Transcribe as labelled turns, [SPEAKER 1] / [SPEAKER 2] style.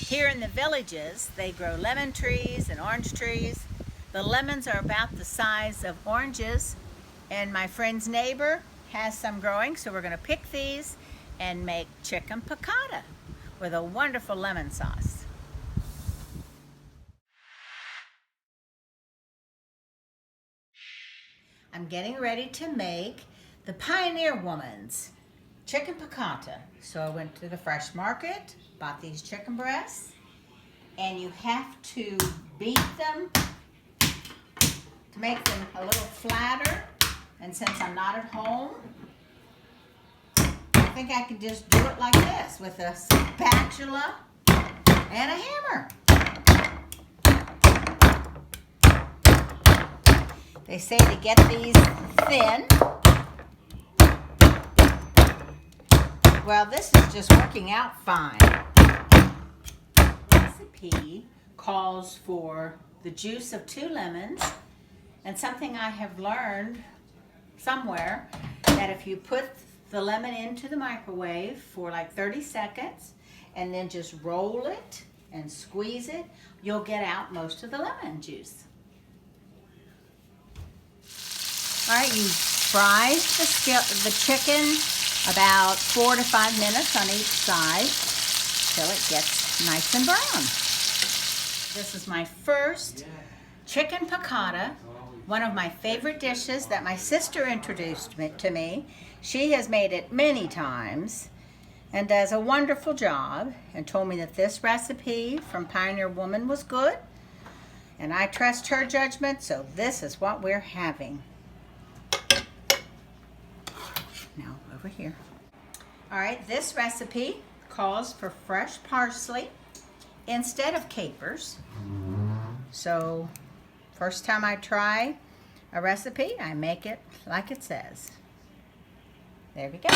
[SPEAKER 1] Here in the villages, they grow lemon trees and orange trees. The lemons are about the size of oranges, and my friend's neighbor has some growing, so we're going to pick these and make chicken piccata with a wonderful lemon sauce. I'm getting ready to make the Pioneer Woman's chicken piccata. So I went to the fresh market, bought these chicken breasts, and you have to beat them to make them a little flatter. And since I'm not at home, I think I can just do it like this with a spatula and a hammer. They say to get these thin. Well, this is just working out fine. The recipe calls for the juice of 2 lemons, and something I have learned somewhere, that if you put the lemon into the microwave for like 30 seconds and then just roll it and squeeze it, you'll get out most of the lemon juice. All right, you fry the chicken about 4 to 5 minutes on each side till it gets nice and brown. This is my first chicken piccata, one of my favorite dishes that my sister introduced to me. She has made it many times and does a wonderful job, and told me that this recipe from Pioneer Woman was good, and I trust her judgment, so this is what we're having. Now over here. All right, this recipe calls for fresh parsley instead of capers. So first time I try a recipe, I make it like it says. There we go.